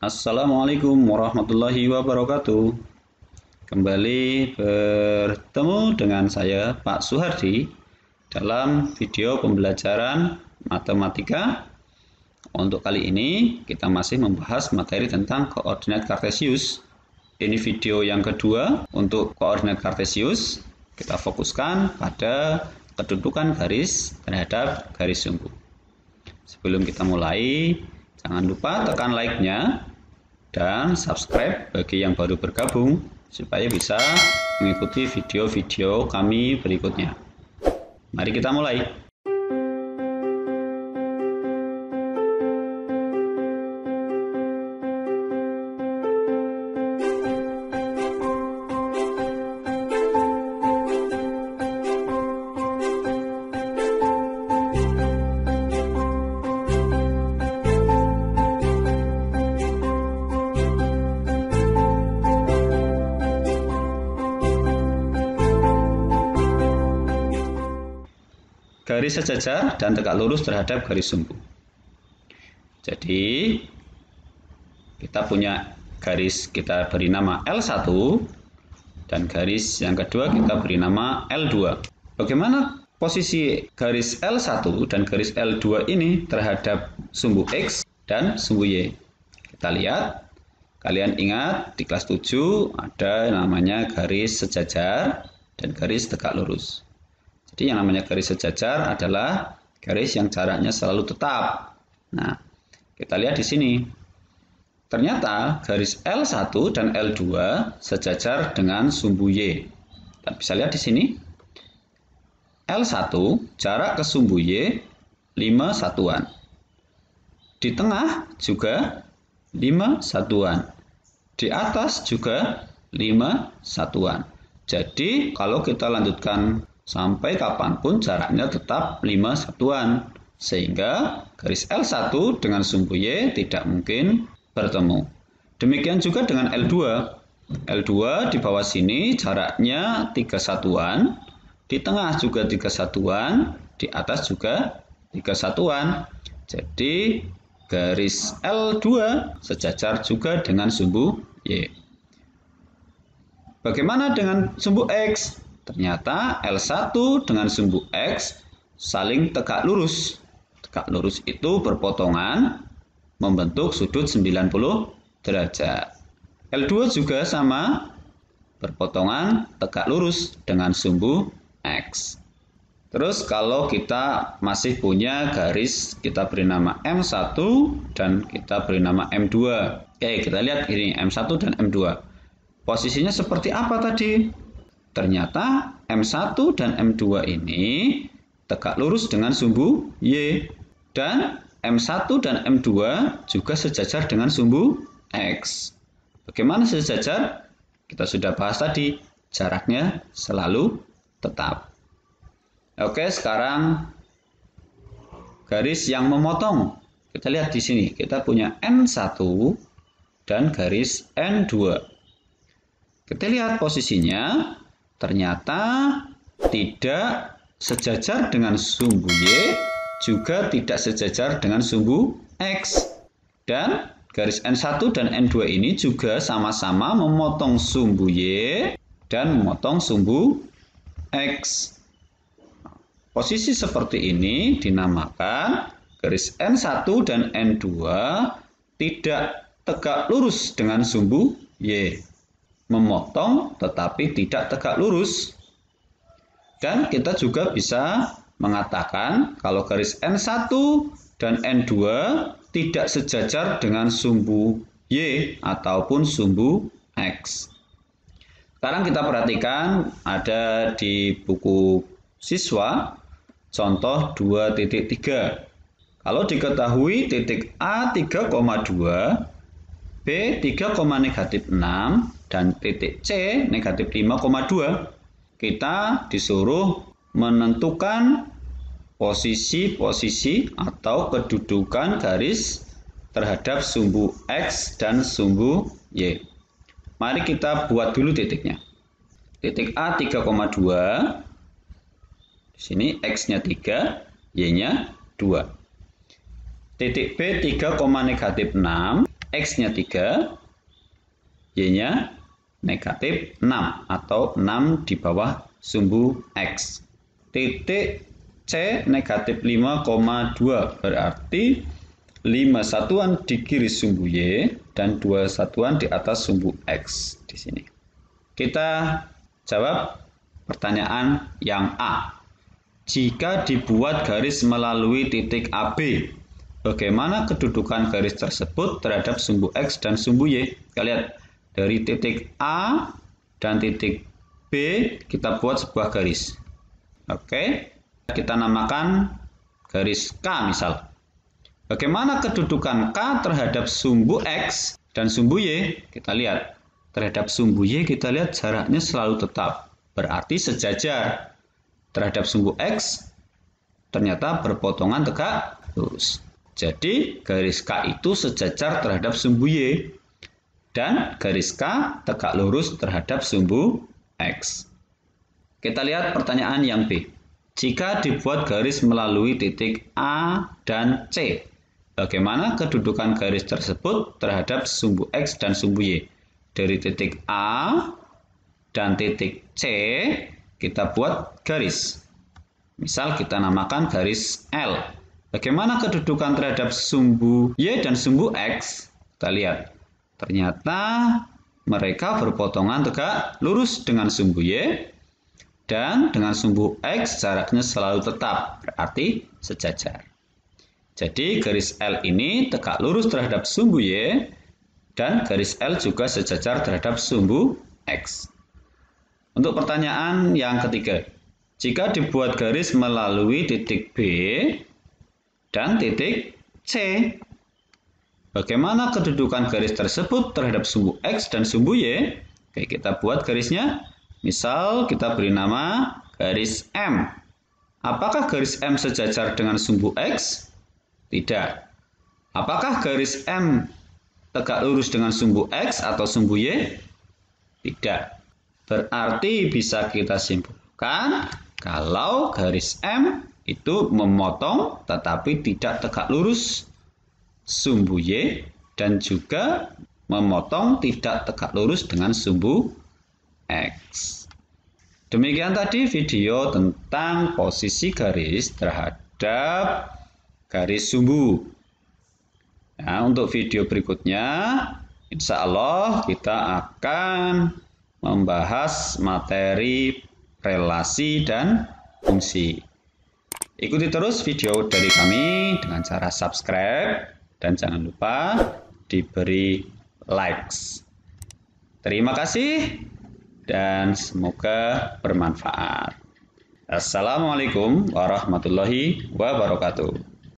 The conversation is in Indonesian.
Assalamualaikum warahmatullahi wabarakatuh. Kembali bertemu dengan saya Pak Suhardi dalam video pembelajaran matematika. Untuk kali ini kita masih membahas materi tentang koordinat kartesius. Ini video yang kedua untuk koordinat kartesius. Kita fokuskan pada kedudukan garis terhadap garis sumbu. Sebelum kita mulai, jangan lupa tekan like-nya dan subscribe bagi yang baru bergabung supaya bisa mengikuti video-video kami berikutnya. Mari kita mulai. Garis sejajar dan tegak lurus terhadap garis sumbu. Jadi kita punya garis, kita beri nama L1, dan garis yang kedua kita beri nama L2. Bagaimana posisi garis L1 dan garis L2 ini terhadap sumbu X dan sumbu Y? Kita lihat, kalian ingat di kelas 7 ada namanya garis sejajar dan garis tegak lurus. Jadi yang namanya garis sejajar adalah garis yang jaraknya selalu tetap. Nah, kita lihat di sini. Ternyata garis L1 dan L2 sejajar dengan sumbu Y. Kita bisa lihat di sini. L1 jarak ke sumbu Y 5 satuan. Di tengah juga 5 satuan. Di atas juga 5 satuan. Jadi kalau kita lanjutkan sampai kapanpun jaraknya tetap 5 satuan. Sehingga garis L1 dengan sumbu Y tidak mungkin bertemu. Demikian juga dengan L2. L2 di bawah sini jaraknya 3 satuan. Di tengah juga 3 satuan. Di atas juga 3 satuan. Jadi garis L2 sejajar juga dengan sumbu Y. Bagaimana dengan sumbu X? Ternyata L1 dengan sumbu X saling tegak lurus. Tegak lurus itu berpotongan membentuk sudut 90 derajat. L2 juga sama, berpotongan tegak lurus dengan sumbu X. Terus kalau kita masih punya garis, kita beri nama M1 dan kita beri nama M2. Oke, kita lihat ini M1 dan M2. Posisinya seperti apa tadi? Ternyata M1 dan M2 ini tegak lurus dengan sumbu Y. Dan M1 dan M2 juga sejajar dengan sumbu X. Bagaimana sejajar? Kita sudah bahas tadi, jaraknya selalu tetap. Oke, sekarang garis yang memotong. Kita lihat di sini, kita punya N1 dan garis N2. Kita lihat posisinya. Ternyata tidak sejajar dengan sumbu Y, juga tidak sejajar dengan sumbu X. Dan garis N1 dan N2 ini juga sama-sama memotong sumbu Y dan memotong sumbu X. Posisi seperti ini dinamakan garis N1 dan N2 tidak tegak lurus dengan sumbu Y. Memotong tetapi tidak tegak lurus. Dan kita juga bisa mengatakan kalau garis N1 dan N2 tidak sejajar dengan sumbu Y ataupun sumbu X. Sekarang kita perhatikan ada di buku siswa contoh 2.3. Kalau diketahui titik A 3,2, B 3,-6 dan titik C negatif 5,2. Kita disuruh menentukan posisi-posisi atau kedudukan garis terhadap sumbu X dan sumbu Y. Mari kita buat dulu titiknya. Titik A 3,2. Di sini X-nya 3, Y-nya 2. Titik B 3,-6, X-nya 3, Y-nya negatif 6 atau 6 di bawah sumbu X. Titik C negatif 5,2 berarti 5 satuan di kiri sumbu Y dan 2 satuan di atas sumbu X di sini. Kita jawab pertanyaan yang A. Jika dibuat garis melalui titik AB, bagaimana kedudukan garis tersebut terhadap sumbu X dan sumbu Y? Kita lihat dari titik A dan titik B kita buat sebuah garis. Oke, kita namakan garis K misal. Bagaimana kedudukan K terhadap sumbu X dan sumbu Y? Kita lihat. Terhadap sumbu Y kita lihat jaraknya selalu tetap. Berarti sejajar. Terhadap sumbu X ternyata berpotongan tegak lurus. Jadi garis K itu sejajar terhadap sumbu Y. Dan garis K tegak lurus terhadap sumbu X. Kita lihat pertanyaan yang B. Jika dibuat garis melalui titik A dan C, bagaimana kedudukan garis tersebut terhadap sumbu X dan sumbu Y? Dari titik A dan titik C, kita buat garis. Misal kita namakan garis L. Bagaimana kedudukan terhadap sumbu Y dan sumbu X? Kita lihat. Ternyata mereka berpotongan tegak lurus dengan sumbu Y. Dan dengan sumbu X jaraknya selalu tetap, berarti sejajar. Jadi garis L ini tegak lurus terhadap sumbu Y, dan garis L juga sejajar terhadap sumbu X. Untuk pertanyaan yang ketiga, jika dibuat garis melalui titik B dan titik C, bagaimana kedudukan garis tersebut terhadap sumbu X dan sumbu Y? Oke, kita buat garisnya. Misal kita beri nama garis M. Apakah garis M sejajar dengan sumbu X? Tidak. Apakah garis M tegak lurus dengan sumbu X atau sumbu Y? Tidak. Berarti bisa kita simpulkan kalau garis M itu memotong tetapi tidak tegak lurus sumbu Y dan juga memotong tidak tegak lurus dengan sumbu X. Demikian tadi video tentang posisi garis terhadap garis sumbu. Nah, untuk video berikutnya, insya Allah kita akan membahas materi relasi dan fungsi. Ikuti terus video dari kami dengan cara subscribe dan jangan lupa diberi likes. Terima kasih dan semoga bermanfaat. Assalamualaikum warahmatullahi wabarakatuh.